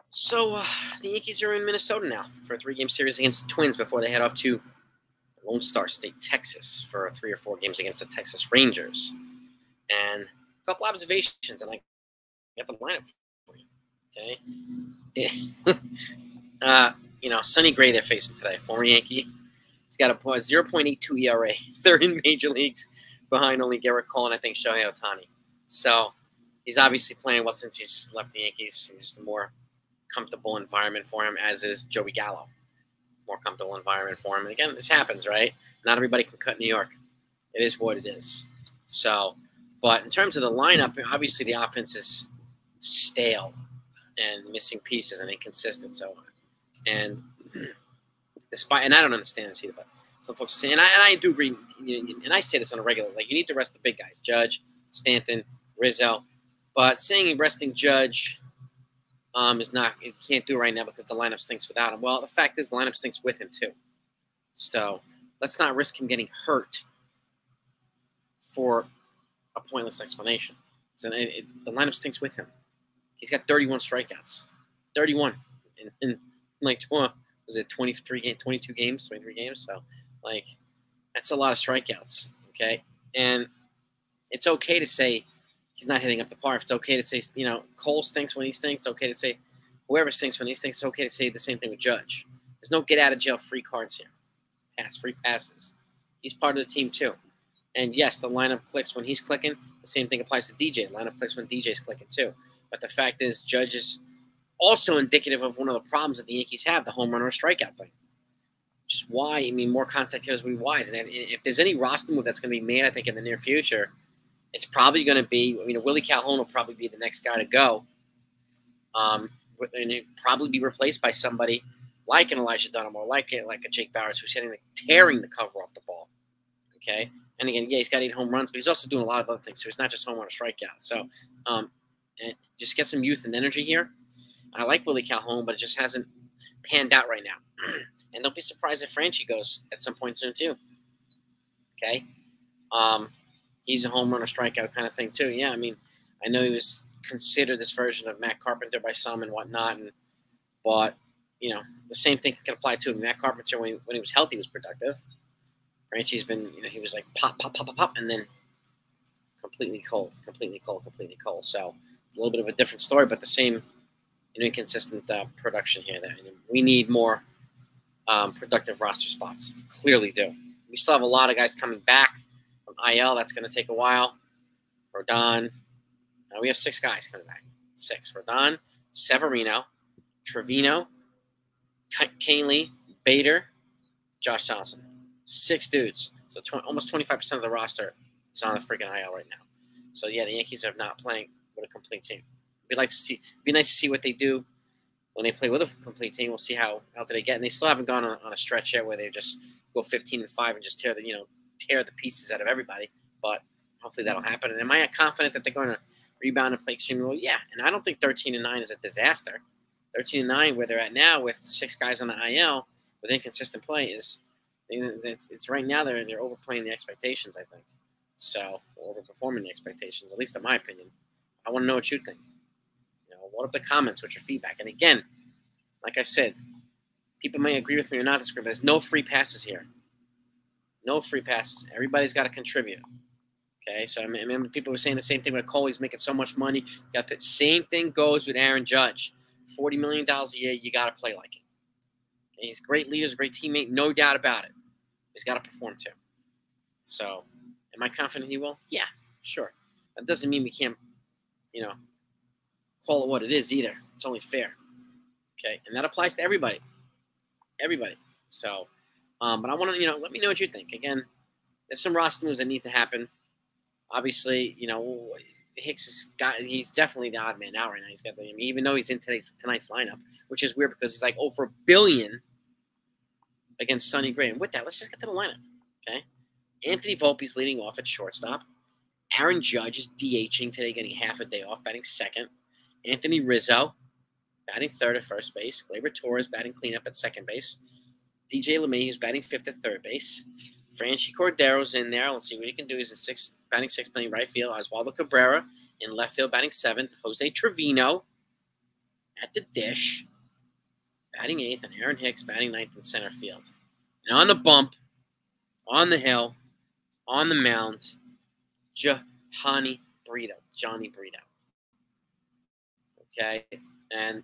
So the Yankees are in Minnesota now for a 3-game series against the Twins before they head off to Lone Star State, Texas for 3 or 4 games against the Texas Rangers. And a couple observations, and I got the lineup for you. Okay. Sonny Gray they're facing today, former Yankee. He's got a 0.82 ERA, third in major leagues, behind only Garrett Cole and I think Shohei Ohtani. So he's obviously playing well since he's left the Yankees. He's a more comfortable environment for him, as is Joey Gallo. More comfortable environment for him. And again, this happens, right? Not everybody can cut New York. It is what it is. So, but in terms of the lineup, obviously the offense is stale and missing pieces and inconsistent. So, and I don't understand this either, but some folks say, and I do agree, and I say this on a regular, like, you need to rest the big guys, Judge, Stanton, Rizzo, but saying resting Judge is not, you can't do it right now because the lineup stinks without him. Well, the fact is the lineup stinks with him too. So let's not risk him getting hurt for a pointless explanation. So the lineup stinks with him. He's got 31 strikeouts, 31 in like 22 games, 23 games. So like that's a lot of strikeouts. Okay, and it's okay to say he's not hitting up the par. If it's okay to say, Cole stinks when he stinks, it's okay to say whoever stinks when he stinks, it's okay to say the same thing with Judge. There's no get-out-of-jail-free cards here. Free passes. He's part of the team, too. And, yes, the lineup clicks when he's clicking. The same thing applies to DJ. The lineup clicks when DJ's clicking, too. But the fact is, Judge is also indicative of one of the problems that the Yankees have, the home run or strikeout thing. Which is why, more contact hitters would be wise. And if there's any roster move that's going to be made, I think, in the near future, it's probably going to be, Willie Calhoun will probably be the next guy to go. And he'll probably be replaced by somebody like an Elijah Dunham or like a Jake Bauer who's tearing the cover off the ball. Okay? And again, yeah, he's got 8 home runs, but he's also doing a lot of other things. So he's not just home run or strikeout. So and just get some youth and energy here. I like Willie Calhoun, but it just hasn't panned out right now. And don't be surprised if Franchi goes at some point soon too. Okay? He's a home run or strikeout kind of thing too. Yeah, I know he was considered this version of Matt Carpenter by some and whatnot, but the same thing can apply to him. Matt Carpenter, when he was healthy, was productive. Franchi's been, he was like pop, pop, pop, pop, pop, and then completely cold. So it's a little bit of a different story, but the same inconsistent production here. We need more productive roster spots. Clearly do. We still have a lot of guys coming back from IL. That's going to take a while. Rodon. We have 6 guys coming back. 6. Rodon, Severino, Trevino, Canely, Bader, Josh Johnson. 6 dudes. So almost 25% of the roster is on the freaking IL right now. So yeah, the Yankees are not playing with a complete team. It'd be nice to see what they do when they play with a complete team. We'll see how they get. And they still haven't gone on a stretch yet where they just go 15-5 and just tear the pieces out of everybody. But hopefully that'll happen. And am I confident that they're going to rebound and play extremely well? Yeah. And I don't think 13-9 is a disaster. 13-9, where they're at now with 6 guys on the IL with inconsistent play, it's right now they're overplaying the expectations, I think. So, overperforming the expectations, at least in my opinion. I want to know what you think. Load up the comments with your feedback. And again, like I said, people may agree with me or not disagree, but there's no free passes here. No free passes. Everybody's got to contribute. Okay, so I remember people were saying the same thing with Cole. He's making so much money. Same thing goes with Aaron Judge. $40 million a year, you got to play like it. Okay, he's a great leader, he's a great teammate, no doubt about it. He's got to perform too. So, am I confident he will? Yeah, sure. That doesn't mean we can't, call it what it is either. It's only fair. Okay, and that applies to everybody. Everybody. So, but I want to, let me know what you think. Again, there's some roster moves that need to happen. Obviously, Hicks he's definitely the odd man out right now. He's got even though he's in tonight's lineup, which is weird because he's like over $1 billion against Sonny Gray. And with that, let's just get to the lineup. Okay, Anthony Volpe's leading off at shortstop. Aaron Judge is DHing today, getting half a day off, batting second. Anthony Rizzo batting third at first base. Gleyber Torres batting cleanup at second base. DJ LeMahieu is batting fifth at third base. Franchi Cordero's in there. Let's see what he can do. He's batting sixth, playing right field. Oswaldo Cabrera in left field, batting seventh. Jose Trevino at the dish, batting 8th, and Aaron Hicks batting 9th in center field. And on the bump, on the hill, on the mound, Johnny Brito. Okay? And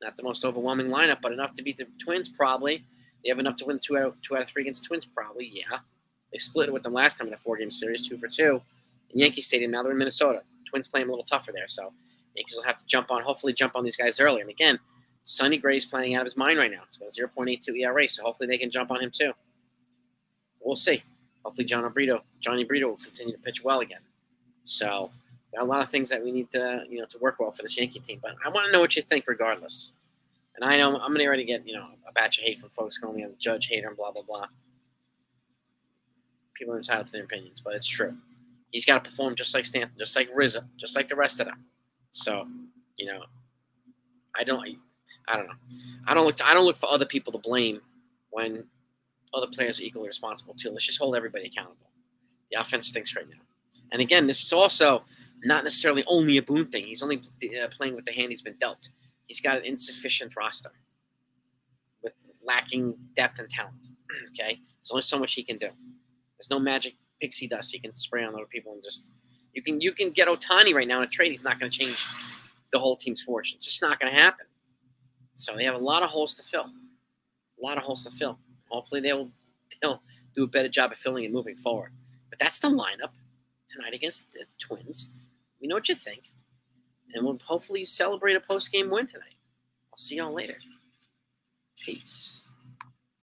not the most overwhelming lineup, but enough to beat the Twins, probably. They have enough to win two out of 3 against the Twins, probably, yeah. They split it with them last time in a 4-game series, 2-2. In Yankee Stadium, now they're in Minnesota. Twins play them a little tougher there, so Yankees will have to hopefully jump on these guys early. And again, Sonny Gray's playing out of his mind right now. It's got a 0.82 ERA, so hopefully they can jump on him too. We'll see. Hopefully Johnny Brito will continue to pitch well again. So there are a lot of things that we need to work well for this Yankee team. But I want to know what you think regardless. And I know I'm going to already get a batch of hate from folks calling me a judge hater and blah blah blah. People are entitled to their opinions, but it's true. He's got to perform just like Stanton, just like Rizzo, just like the rest of them. So, I don't know. I don't look for other people to blame when other players are equally responsible too. Let's just hold everybody accountable. The offense stinks right now. And again, this is also not necessarily only a Boone thing. He's only playing with the hand he's been dealt. He's got an insufficient roster with lacking depth and talent. Okay, there's only so much he can do. There's no magic pixie dust he can spray on other people and just you can get Ohtani right now in a trade. He's not going to change the whole team's fortune. It's just not going to happen. So they have a lot of holes to fill. Hopefully they'll do a better job of filling and moving forward. But that's the lineup tonight against the Twins. We know what you think. And we'll hopefully celebrate a post-game win tonight. I'll see y'all later. Peace.